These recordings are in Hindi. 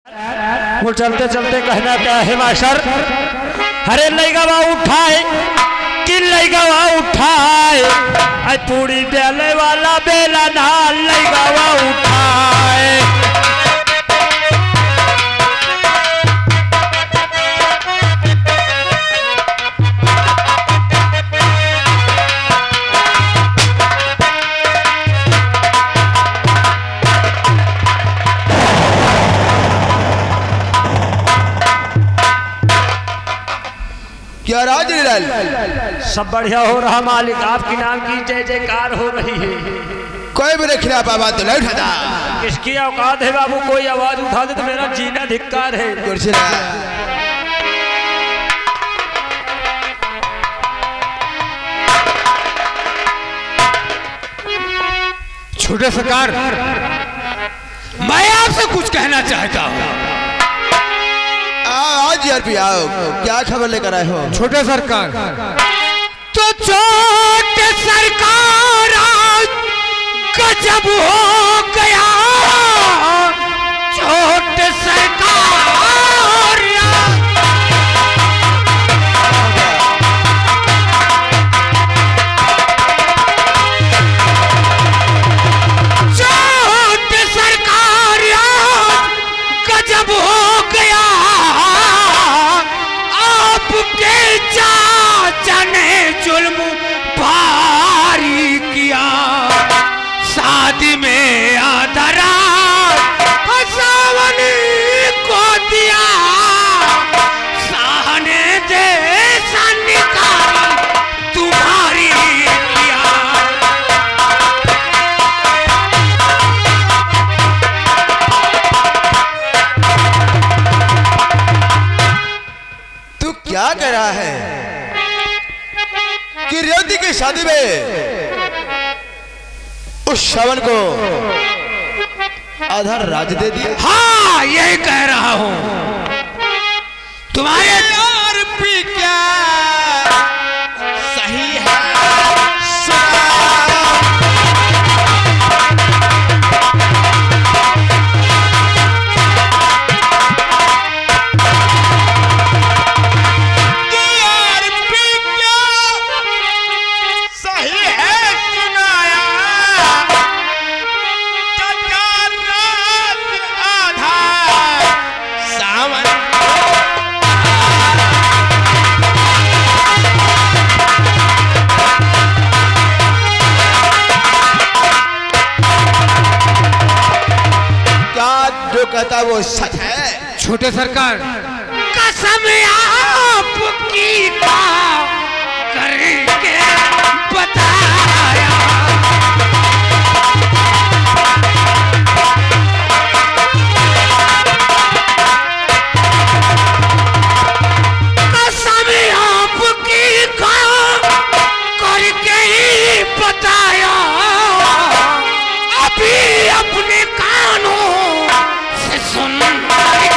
वो चलते चलते कहना क्या है मास्टर, हरे लैगवा उठाए कि लैगवा उठाए पूरी बेले वाला बेला ना लैगवा उठाए। क्या राजलाल, सब बढ़िया हो रहा मालिक, आपकी नाम की जय जयकार हो रही है। कोई भी खिलाफ आवाज तो नहीं उठाता। किसकी औकात है बाबू, कोई आवाज उठा दे तो मेरा जीना धिक्कार है। छोटे सरकार, मैं आपसे कुछ कहना चाहता हूँ। आज यार भी आओ, क्या खबर लेकर आए हो? छोटे सरकार, तो छोटे सरकार गजब हो गया। छोटे सरकार छोटे सरकार गजब हो गया। आपके चाचा ने जुल्म भारी किया। शादी में आधा रात सावनी को दिया। सहने जैसा निकाल तुम्हारी किया। तू क्या कर रहा है कि रेवती की शादी में उस श्रवण को आधा राज दे दिया? हाँ, यही कह रहा हूं। तुम्हारे यार भी क्या सही है? कहता वो सच है? छोटे सरकार, कसम आपकी करके बताया। कसम आपकी करके ही बताया। अभी अपने कानों सुन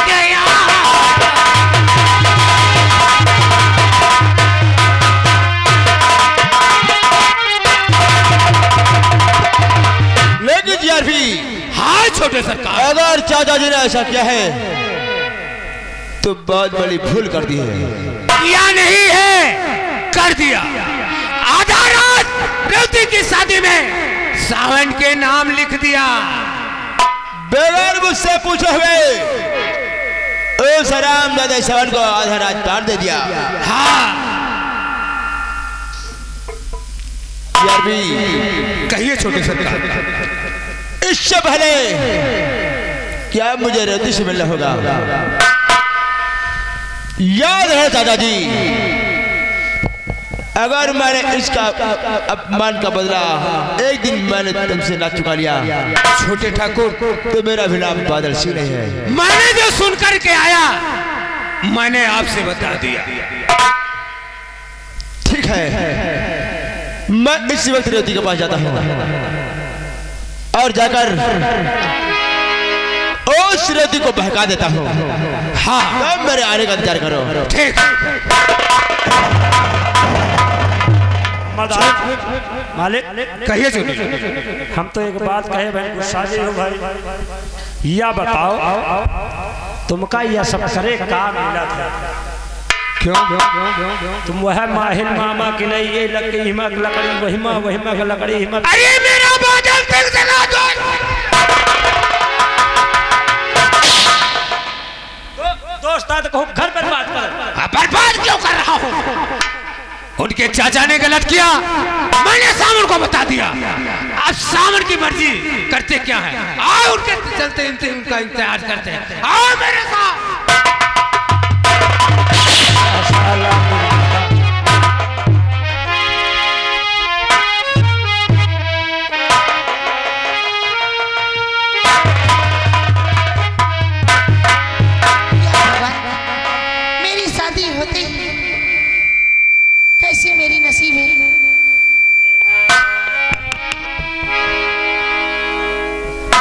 गया। लेकिन यार भी, हाँ छोटे सरकार, अगर चाचा जी ने ऐसा किया है तो बहुत बड़ी भूल कर दी है। किया नहीं है, कर दिया। आधा रात रेवती की शादी में सावन के नाम लिख दिया। बगैर मुझसे पूछे हुए उस हरामजादे श्रवण को आधा रात पार दे दिया। हाँ यार भी, कहिए छोटे सरकार। इससे पहले क्या मुझे रेवती से मिलना होगा? याद है दादाजी, अगर मैंने इसका अपमान का बदला एक दिन मैंने तुमसे ना चुका लिया छोटे ठाकुर, तो मेरा भी नाम बादल सिंह नहीं है। मैंने जो सुन करके आया मैंने आपसे बता दिया। ठीक है, मैं इसी वक्त रेवती के पास जाता हूँ और जाकर उस रेवती को बहका देता हूँ। हाँ, तब मेरे आने का इंतजार करो। ठीक। मालिक कहिए जो हम तो एक बात कहे भाई, गुस्सा जी हो भाई, या बताओ तुमका यह सब करे का मिला था? क्यों? तुम वह माहिर मामा की नहीं, ये लकड़ी हिमक लकड़ी वही मग लकड़ी हिमक। अरे मेरा बादल तक जला दो। दोस्त तो घर बर्बाद कर। बर्बाद क्यों कर रहा हूँ? उनके चाचा ने गलत किया, मैंने सावन को बता दिया। अब सावन की मर्जी करते क्या है? आओ उनके चलते उनका इंतजार करते हैं। आओ मेरे साथ। मेरी शादी होती कैसे मेरी नसीब है।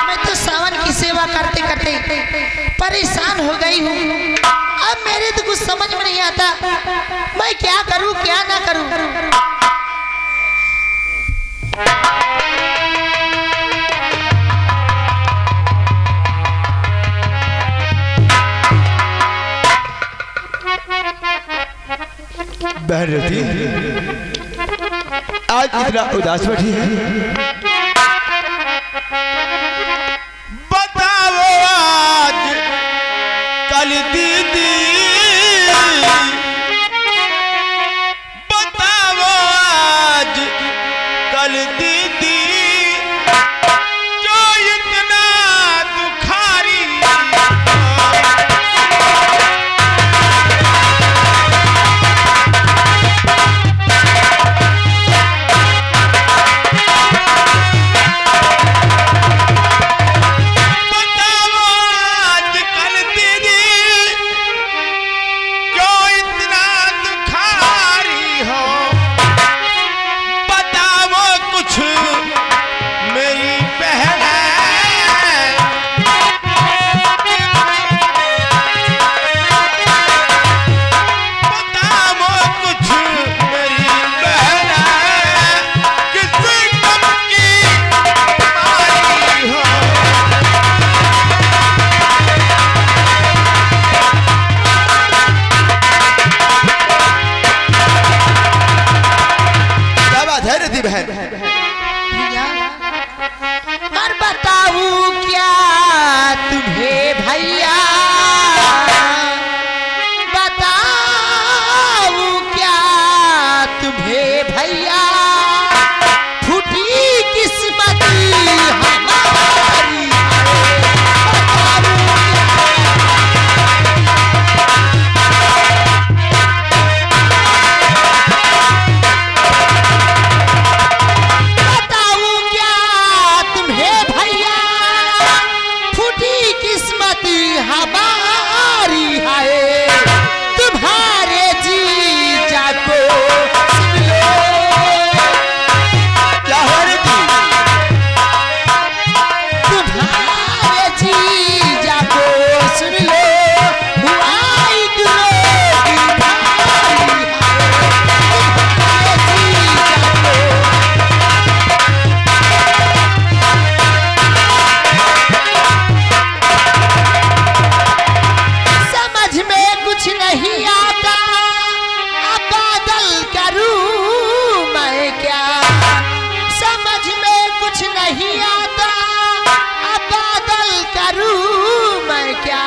मैं तो सावन की सेवा करते करते परेशान हो गई हूँ। अब मेरे तो कुछ समझ में नहीं आता, मैं क्या करूँ क्या ना करूँ। बहन रति आज इतना उदास बैठी है, बताओ आज कल दीदी, बताओ आज कल दीदी, जो इतना दुखारी भैया, और बताऊं क्या तुम्हें भैया, बताऊं क्या तुम्हें भैया, फूटी किस्मत हमारी। हमारी है तुम्हारे जीजा को सुन लो। क्या हो रही थी? तुम्हारे जीजा को सुन लो, हुआ तुम्हारी है तुम्हारे जीजा को। कुछ नहीं आता, अब बादल करूं मैं क्या, समझ में कुछ नहीं आता, अब बादल करूं मैं क्या,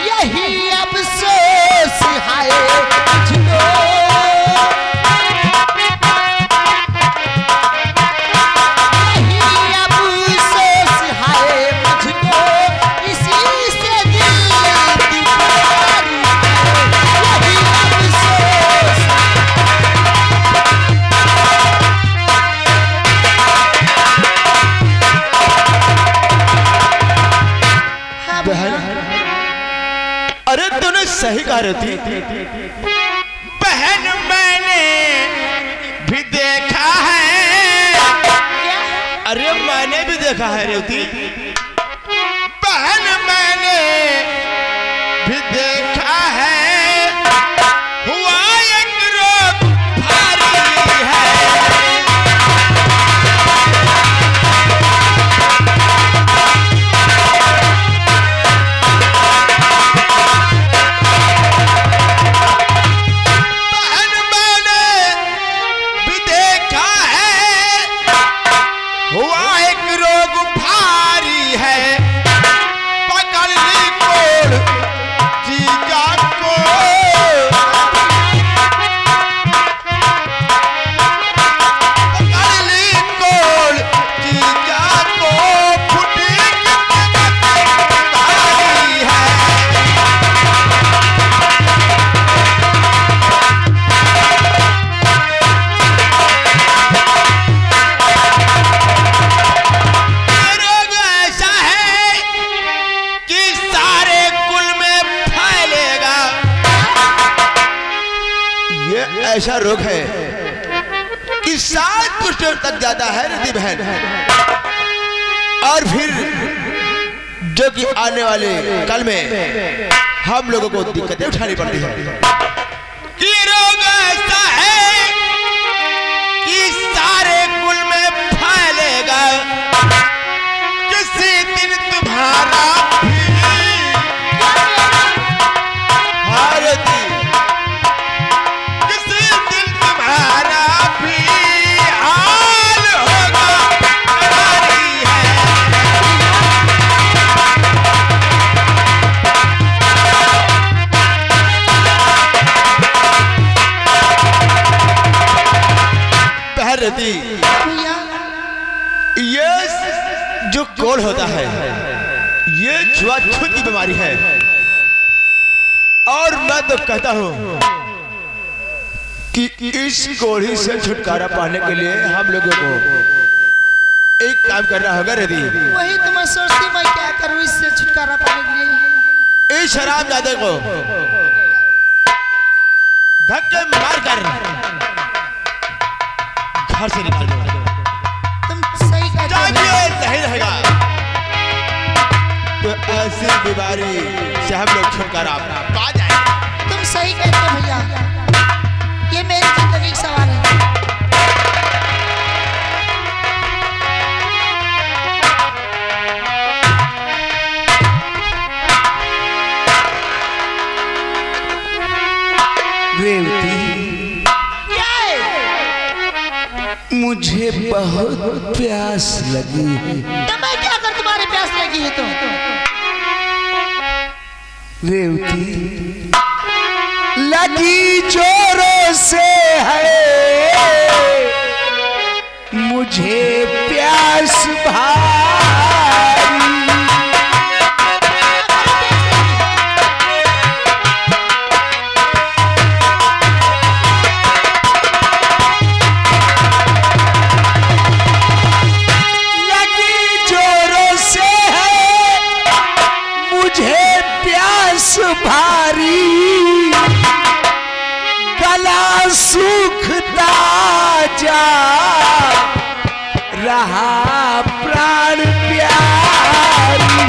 यही अफसोस है मुझको, यही अफसोस है मुझको, इसी से अरे तूने सही कहा रहती बहन, मैंने भी देखा है। अरे मैंने भी देखा है रेवती बहन, मैंने भी देखा है, हुआ एक रोग भारी है। ऐसा रोग है कि 7 पुष्ट तक जाता है रति बहन, और फिर जो कि आने वाले कल में हम लोगों को दिक्कतें उठानी पड़ती है। कि रोग ऐसा है कि सारे कुल में फैलेगा, किसी दिन तुम्हारा भारती, किसी दिन तुम्हारा भी हाल होगा तुम्हारी है। भारती, भैया ये जो कोढ़ होता है ये छुआछूत की बीमारी है, और मैं तो कहता हूं कि इस कोढ़ी से छुटकारा पाने के लिए हम लोगों को एक काम करना होगा रदी। वही तो मैं सोचती मैं क्या करूं इससे छुटकारा पाने के लिए। इस शराब दादे को धक्के मारकर घर से निकाल दो। तुम सही कहते हो। नहीं रहेगा तो ऐसी बीमारी से हम लोग छुटकारा पा जाएंगे। तुम सही कहते हो भैया, ये मेरी जिंदगी का सवाल है। रेवती, क्या है? मुझे बहुत प्यास लगी है। तो मैं क्या कर, तुम्हारे प्यास लगी है तो? रेवती, लगी जोरों से है, मुझे प्यास भारी। लगी जोरों से है, मुझे प्यास भारी, गला सूखता जा रहा प्राण प्यारी।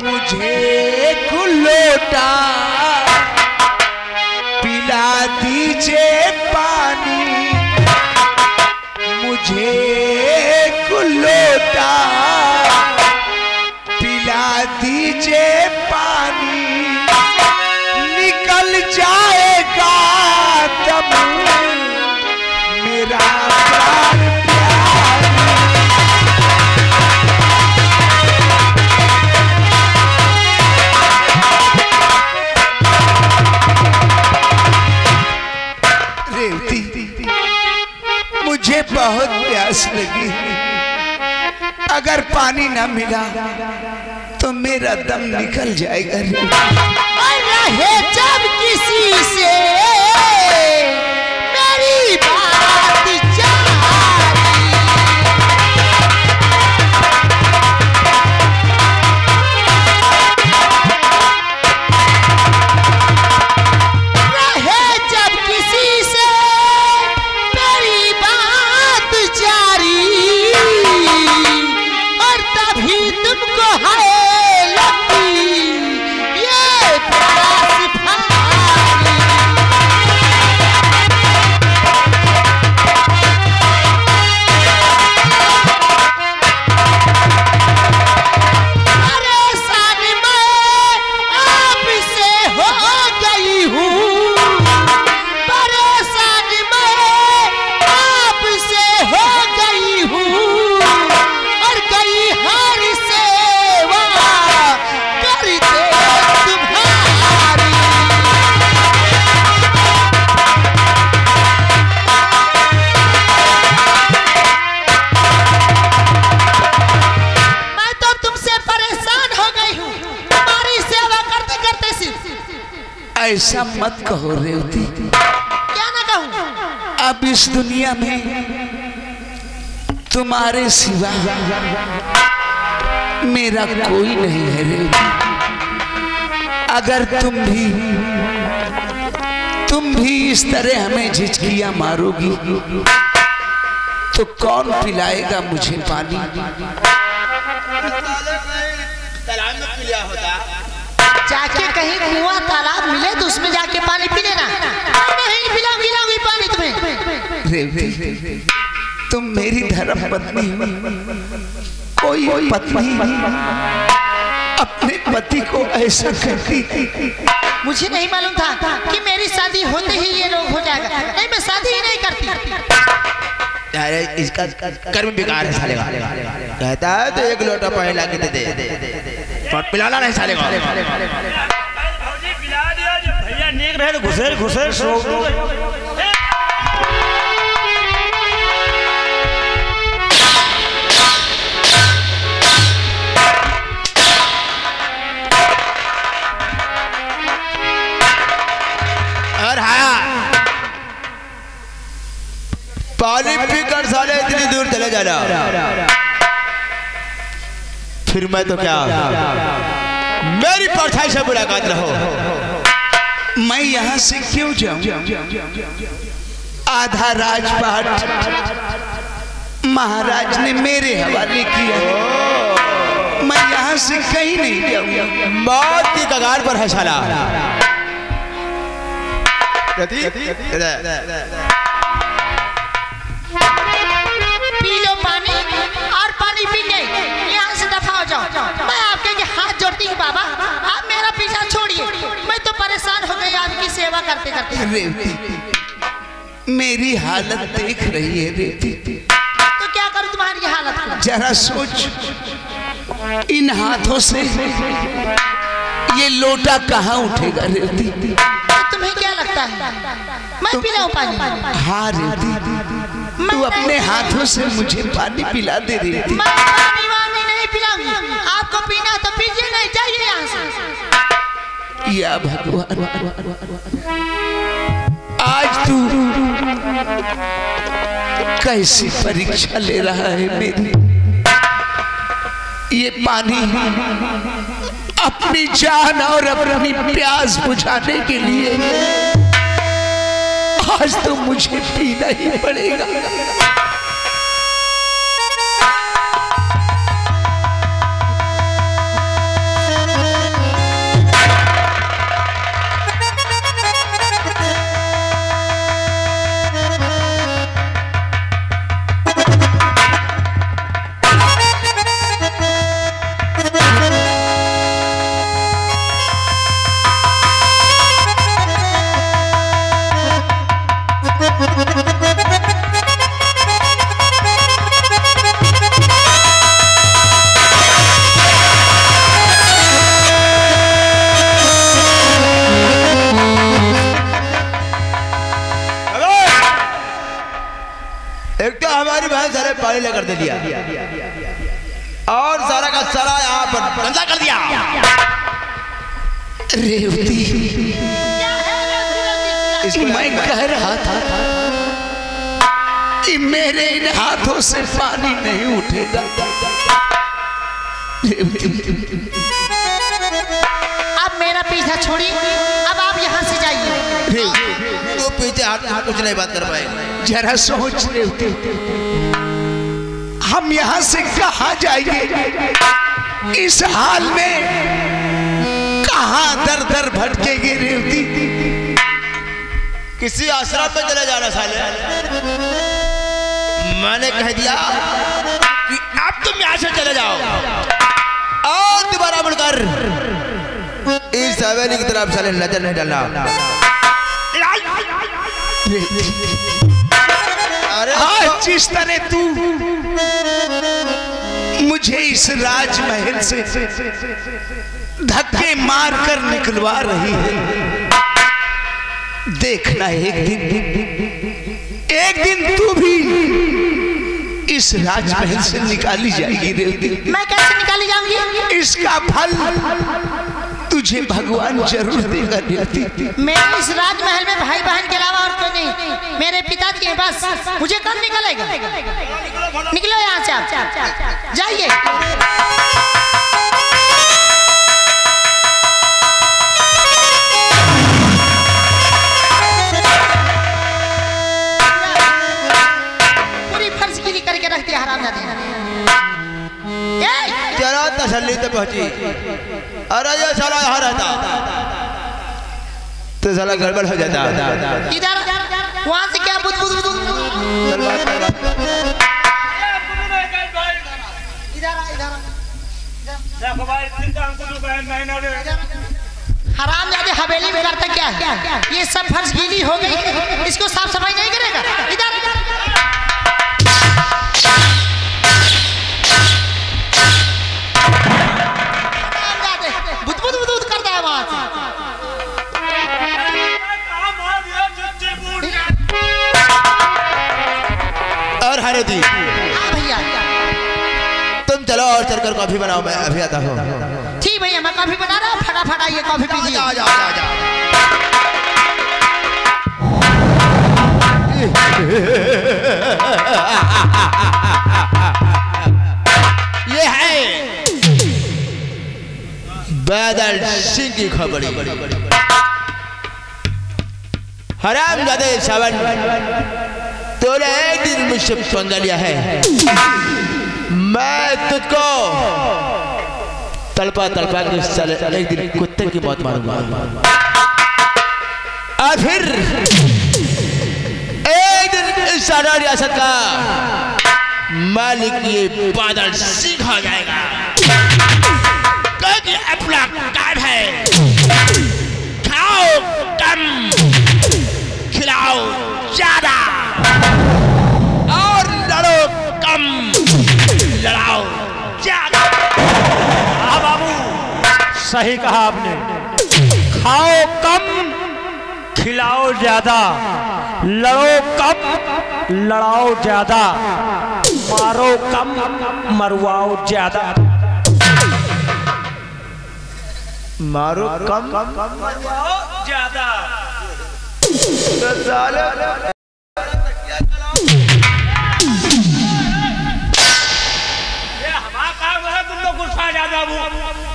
मुझे लोटा पिला दीजिए पानी, मुझे लोटा पिला दीजिए पानी, निकल जाएगा तब मेरा प्राण प्यारी। रेवती, मुझे बहुत प्यास लगी, अगर पानी ना मिला तो मेरा दम निकल जाएगा। रहे जब किसी से मेरी बात जारी, रहे जब किसी से मेरी बात जारी, और तभी तुमको है लगती ये प्यास भारी। परेशान मैं आपसे हो गई हूँ, परेशान मैं आपसे हो गई हूँ, और गई हर सेवा करते तुम्हारी। मैं तो तुमसे परेशान हो गई हूँ, तुम्हारी सेवा करते करते सिर्फ। ऐसा मत कहो रेवती, क्या ना कहूँ? अब इस दुनिया में तुम्हारे सिवा मेरा कोई नहीं है रेवती। अगर तुम भी इस तरह हमें झिझकियां मारोगी तो कौन पिलाएगा मुझे पानी? जाके कहीं कुआं तालाब मिले तो उसमें जाके पानी पी लेना। नहीं पिलाऊंगी पानी तुम्हें। रेवती तुम मेरी धर्म पत्नी हो। कोई पत्नी अपने पति को ऐसा करती? मुझे नहीं मालूम था कि मेरी शादी होते ही ये रोग हो जाएगा। नहीं, मैं शादी ही नहीं करती। अरे इसका कर्म बेकार है साले का। कहता है तो एक लोटा पानी ला के दे पर पिलाना नहीं साले का। पिला दिया जब भैया नेक रहे तो घुसेर सो। पानी पीकर साले इतनी दूर चले जाना, फिर मैं तो क्या मेरी परछाई से मुलाकात रहो। मैं यहाँ से क्यों जाऊं? आधा राजपाट महाराज ने मेरे हवाले किया। मैं यहाँ से कहीं नहीं जाऊंगा। मौत की कगार पर है साला। पी लो पानी और पानी पी के यहाँ से दफा हो जाओ। मैं आपके हाथ जोड़ती हूँ बाबा, आप मेरा पीछा छोड़िए। मैं तो परेशान हो गई आपकी सेवा करते करते। रेवती मेरी हालत देख रही है रेवती। तो क्या करूँ तुम्हारी हालत? जरा सोच, इन हाथों से ये लोटा कहाँ उठेगा रेवती? तो तुम्हें क्या लगता है मैं पिलाऊं पानी? हाँ रेवती, तू अपने हाथों से मुझे पानी पिला दे रही थी। मैं पानी नहीं पिलाऊंगी। आपको पीना तो पीजिए, नहीं जाइए यहाँ से। या भगवान, आज तू कैसी परीक्षा ले रहा है मेरी? ये पानी अपनी जान और अपनी प्यास बुझाने के लिए आज तो मुझे पीना ही पड़ेगा। पानी लेकर दे दिया और सारा का सारा यहाँ पर गंदा कर दिया। रेवती, मैं कह रहा था कि मेरे इन हाथों से पानी नहीं उठेगा। अब मेरा पीछा छोड़िए, अब आप यहाँ से जाइए। तो पीछे हाथ कुछ नहीं बात कर पाएगा। जरा सोच रेवती, हम यहाँ से कहाँ जाएंगे? इस हाल में कहाँ दर दर भटकेंगे रेवती? किसी आश्रम में चले जाना साले। मैंने कह दिया कि अब तुम यहाँ से चले जाओ और दोबारा मुड़कर इस हवेली की तरफ साले नजर नहीं डालना। अरे आज जिस तरह तू मुझे इस राजमहल से धक्के मार कर निकलवा रही है, देखना एक दिन तू भी इस राजमहल से निकाली जाएगी रेवती। मैं कैसे निकाली जाऊंगी? इसका फल तुझे भगवान जरूर देगा रेवती। मेरे इस राजमहल में भाई बहन के अलावा और कोई नहीं। मेरे पिताजी हैं बस। मुझे कब निकलेगा? निकलो यहाँ से आप, जाइए। पूरी फर्श गीली करके रखती है हरामजादी। चलो तसल्ली तो पहुंची। अरे ये साला यहाँ रहता तो साला गड़बड़ हो जाता। इधर वहाँ से क्या बुद बुद बुद हरामजादे हवेली में करता क्या है? ये सब फर्श गीली हो गई, इसको साफ सफाई नहीं करेगा? इधर बुद बुद बुद करता है वहां से। और हरदी भैया तुम चलो और चलकर कॉफी बनाओ, मैं अभी आता हूँ। ठीक भैया, मैं कॉफी बना रहा हूँ, फटाफट आइए कॉफी पीजिए। आ जाओ आ जाओ। ये है बादल सिंह की खबरी। हरामजादे सावन, तूने एक दिन मुझसे पंगा लिया है, मैं तुझको तड़पा तड़पा के एक दिन कुत्ते की मौत मारूंगा। और फिर एक दिन इस सारा रियासत का मालिक ये बादल सिंह हो जाएगा, क्योंकि अपना काम है खाओ कम खिलाओ ज्यादा और लड़ो कम लड़ाओ ज्यादा। हाँ बाबू, सही कहा आपने। खाओ कम खिलाओ ज्यादा, लड़ो कम लड़ाओ ज्यादा, मारो कम मरवाओ ज्यादा। मारो कम मरवाओ ज्यादा।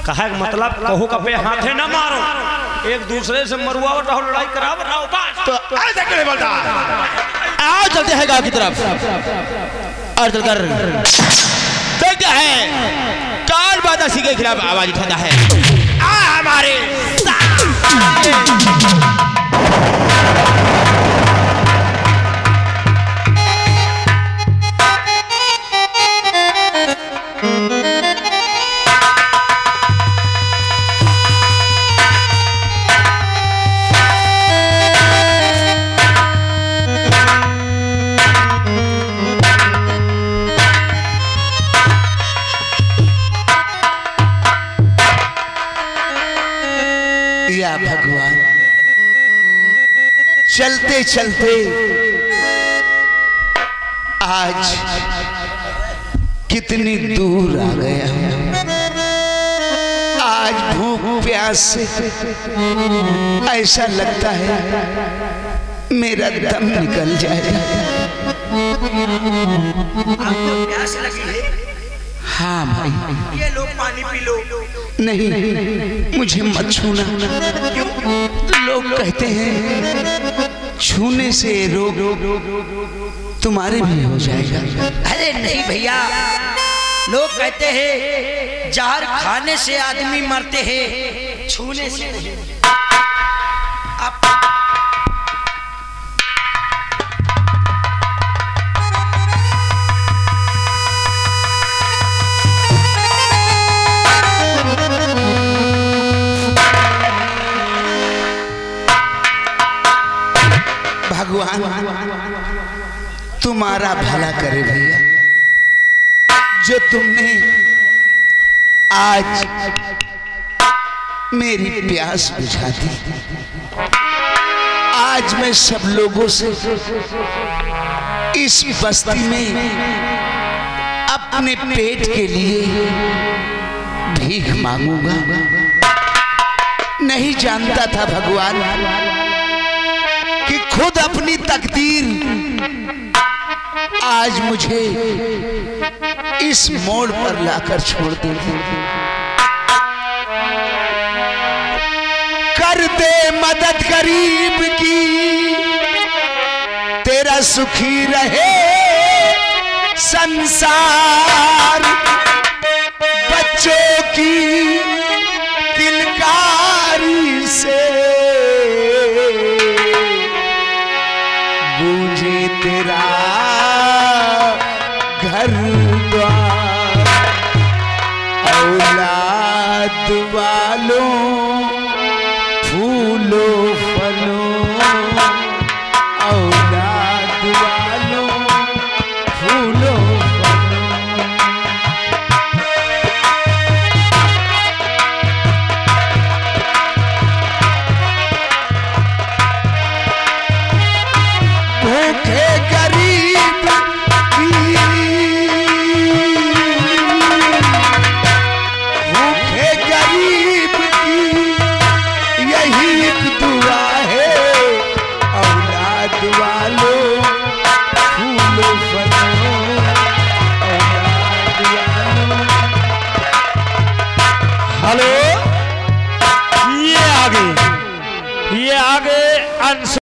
कहा मतलब कहू का पे हाथ है ना मारो, एक दूसरे से मरुआओ रहो, लड़ाई कराओ रहो बस। तो ऐसे क्यों बोलता? आओ चलते हैं गांव की तरफ और चलकर देखते हैं कौन बादल सिंह के खिलाफ आवाज उठाता है। आ हमारे या भगवान, चलते चलते आज कितनी दूर आ गया। आज भूख प्यास से ऐसा लगता है मेरा दम निकल जाएगा। आपको प्यास लगी है? हाँ भाई, ये लो पानी पी लो। नहीं, मुझे मत छूना। लोग कहते हैं छूने से रोग तुम्हारे भी हो जाएगा। अरे नहीं भैया, लोग कहते हैं जहर खाने से आदमी मरते हैं, छूने से नहीं। भगवान तुम्हारा भला करे भैया, जो तुमने आज मेरी प्यास बुझा दी। आज मैं सब लोगों से इस बस्ती में अपने पेट के लिए भीख मांगूंगा। नहीं जानता था भगवान कि खुद अपनी तकदीर आज मुझे इस मोड़ पर लाकर छोड़ दे। कर दे मदद गरीब की, तेरा सुखी रहे संसार। बच्चों की किलकारी से गूंजे तेरा घर द्वार। औलाद वालों फूलों फलों, औलाद वालों फूलों फलों। भूखे गरीब की, भूखे गरीब की यही एक दुआ है। औलाद वालों फूलों फलों, औलाद वालों। हेलो, ये आगे अंश